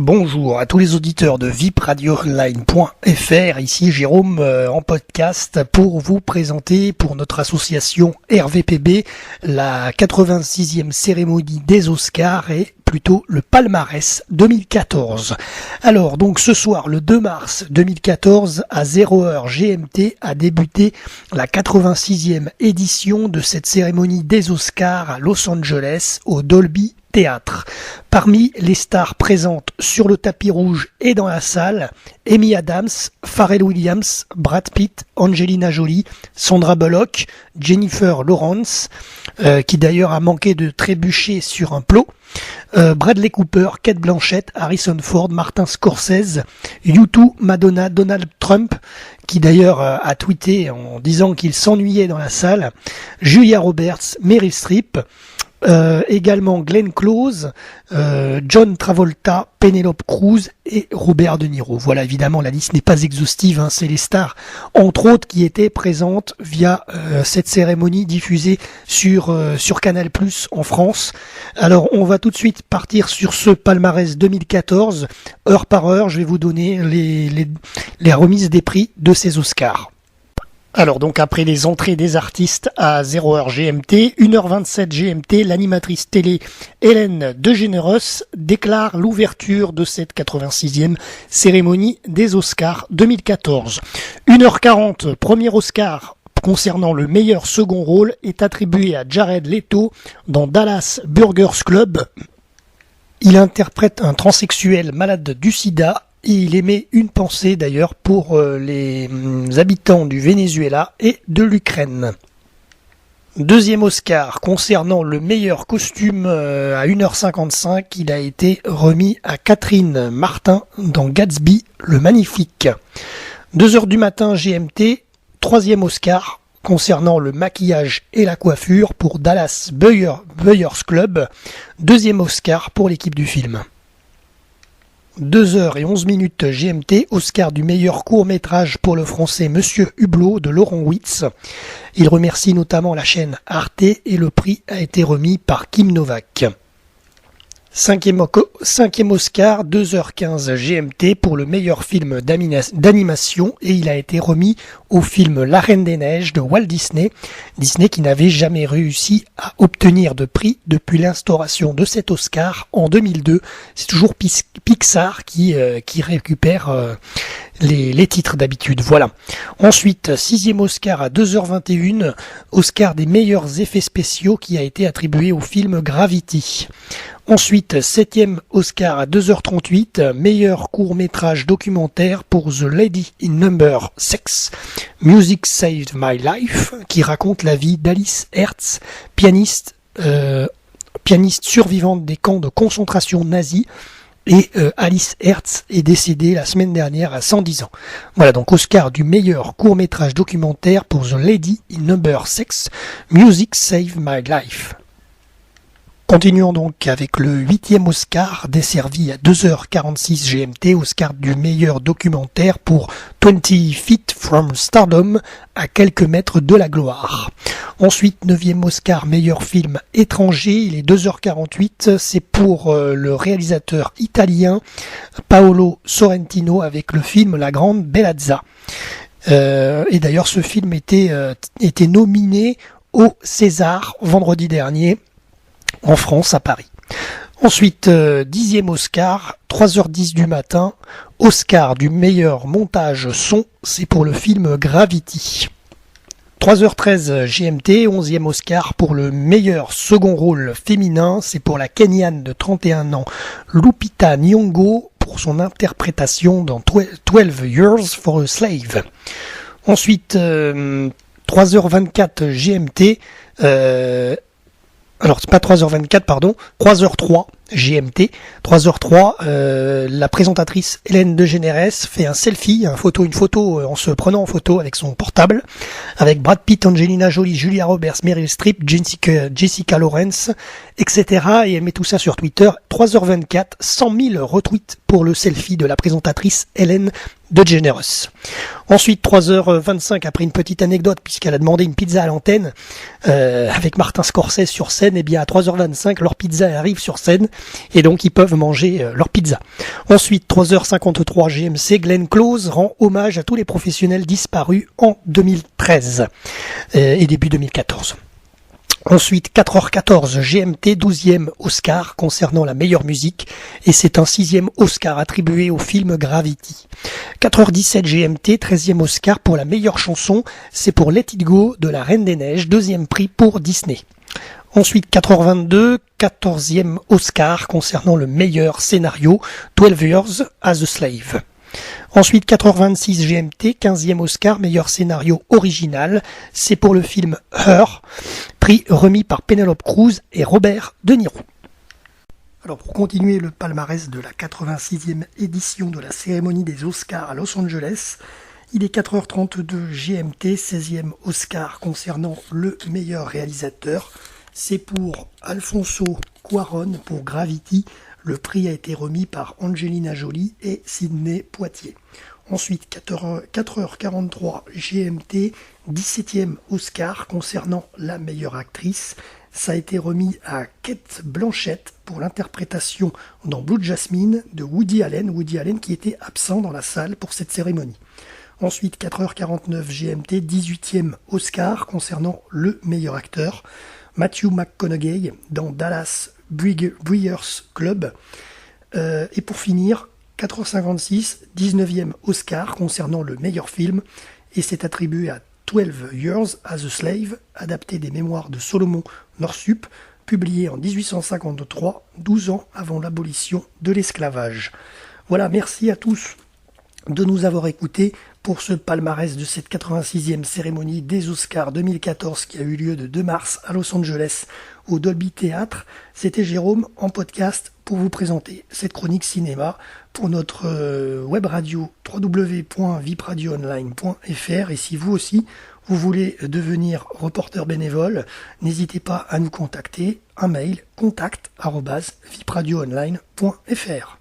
Bonjour à tous les auditeurs de vipradioonline.fr, ici Jérôme en podcast pour vous présenter pour notre association RVPB la 86e cérémonie des Oscars et plutôt le palmarès 2014. Alors donc ce soir le 2 mars 2014 à 0h GMT a débuté la 86e édition de cette cérémonie des Oscars à Los Angeles au Dolby Théâtre. Parmi les stars présentes sur le tapis rouge et dans la salle, Amy Adams, Pharrell Williams, Brad Pitt, Angelina Jolie, Sandra Bullock, Jennifer Lawrence, qui d'ailleurs a manqué de trébucher sur un plot, Bradley Cooper, Cate Blanchett, Harrison Ford, Martin Scorsese, U2, Madonna, Donald Trump, qui d'ailleurs a tweeté en disant qu'il s'ennuyait dans la salle, Julia Roberts, Meryl Streep, également Glenn Close, John Travolta, Penelope Cruz et Robert De Niro. Voilà, évidemment, la liste n'est pas exhaustive, c'est les stars, entre autres, qui étaient présentes via cette cérémonie diffusée sur Canal+ en France. Alors, on va tout de suite partir sur ce palmarès 2014. Heure par heure, je vais vous donner les remises des prix de ces Oscars. Alors donc après les entrées des artistes à 0h GMT, 1h27 GMT, l'animatrice télé Hélène DeGeneres déclare l'ouverture de cette 86e cérémonie des Oscars 2014. 1h40, premier Oscar concernant le meilleur second rôle est attribué à Jared Leto dans Dallas Burgers Club. Il interprète un transsexuel malade du sida. Et il émet une pensée d'ailleurs pour les habitants du Venezuela et de l'Ukraine. Deuxième Oscar concernant le meilleur costume à 1h55, il a été remis à Catherine Martin dans Gatsby le Magnifique. 2h du matin GMT, troisième Oscar concernant le maquillage et la coiffure pour Dallas Buyers Club, deuxième Oscar pour l'équipe du film. 2h11 GMT, Oscar du meilleur court-métrage pour le français Monsieur Hublot de Laurent Witz. Il remercie notamment la chaîne Arte et le prix a été remis par Kim Novak. Cinquième Oscar, 2h15 GMT pour le meilleur film d'animation et il a été remis au film La Reine des Neiges de Walt Disney. Disney qui n'avait jamais réussi à obtenir de prix depuis l'instauration de cet Oscar en 2002. C'est toujours Pixar qui récupère les titres d'habitude. Voilà. Ensuite, sixième Oscar à 2h21, Oscar des meilleurs effets spéciaux qui a été attribué au film Gravity. Ensuite, septième Oscar à 2h38, meilleur court-métrage documentaire pour The Lady in Number 6, Music Saved My Life, qui raconte la vie d'Alice Herz, pianiste survivante des camps de concentration nazis. Et Alice Herz est décédée la semaine dernière à 110 ans. Voilà donc Oscar du meilleur court-métrage documentaire pour The Lady in Number 6, Music Saved My Life. Continuons donc avec le 8e Oscar desservi à 2h46 GMT, Oscar du meilleur documentaire pour 20 Feet from Stardom, à quelques mètres de la gloire. Ensuite, 9e Oscar meilleur film étranger, il est 2h48, c'est pour le réalisateur italien Paolo Sorrentino avec le film La Grande Bellezza. Et d'ailleurs ce film était nominé au César vendredi dernier, en France, à Paris. Ensuite, 10e Oscar, 3h10 du matin, Oscar du meilleur montage son, c'est pour le film Gravity. 3h13 GMT, 11e Oscar pour le meilleur second rôle féminin, c'est pour la Kenyane de 31 ans, Lupita Nyong'o, pour son interprétation dans 12 Years for a Slave. Ensuite, 3h24 GMT, alors c'est pas 3h24 pardon, 3h03 GMT, 3h03, la présentatrice Hélène DeGeneres fait un selfie, une photo en se prenant en photo avec son portable, avec Brad Pitt, Angelina Jolie, Julia Roberts, Meryl Streep, Jessica Lawrence, etc. Et elle met tout ça sur Twitter. 3h24, 100 000 retweets pour le selfie de la présentatrice Hélène DeGeneres. Ensuite, 3h25, après une petite anecdote, puisqu'elle a demandé une pizza à l'antenne, avec Martin Scorsese sur scène, et bien à 3h25, leur pizza arrive sur scène, et donc ils peuvent manger leur pizza. Ensuite, 3h53, GMC, Glenn Close rend hommage à tous les professionnels disparus en 2013 et début 2014. Ensuite, 4h14, GMT, 12e Oscar concernant la meilleure musique, et c'est un 6e Oscar attribué au film Gravity. 4h17, GMT, 13e Oscar pour la meilleure chanson, c'est pour Let It Go de La Reine des Neiges, 2e prix pour Disney. Ensuite, 4h22, 14e Oscar concernant le meilleur scénario, 12 Years as a Slave. Ensuite, 4h26 GMT, 15e Oscar, meilleur scénario original, c'est pour le film Her, prix remis par Penelope Cruz et Robert De Niro. Alors pour continuer le palmarès de la 86e édition de la cérémonie des Oscars à Los Angeles, il est 4h32 GMT, 16e Oscar concernant le meilleur réalisateur, c'est pour Alfonso Cuarón pour Gravity. Le prix a été remis par Angelina Jolie et Sidney Poitier. Ensuite, 4h43 GMT, 17e Oscar concernant la meilleure actrice. Ça a été remis à Cate Blanchett pour l'interprétation dans Blue Jasmine de Woody Allen. Woody Allen qui était absent dans la salle pour cette cérémonie. Ensuite, 4h49 GMT, 18e Oscar concernant le meilleur acteur. Matthew McConaughey dans Dallas Buyers Club. Et pour finir, 4h56, 19e Oscar concernant le meilleur film, et c'est attribué à 12 Years as a Slave, adapté des mémoires de Solomon Northup, publié en 1853, 12 ans avant l'abolition de l'esclavage. Voilà, merci à tous de nous avoir écoutés pour ce palmarès de cette 86e cérémonie des Oscars 2014 qui a eu lieu de 2 mars à Los Angeles au Dolby Theatre. C'était Jérôme en podcast pour vous présenter cette chronique cinéma pour notre web radio www.vipradioonline.fr, et si vous aussi vous voulez devenir reporter bénévole, n'hésitez pas à nous contacter, un mail contact@vipradioonline.fr.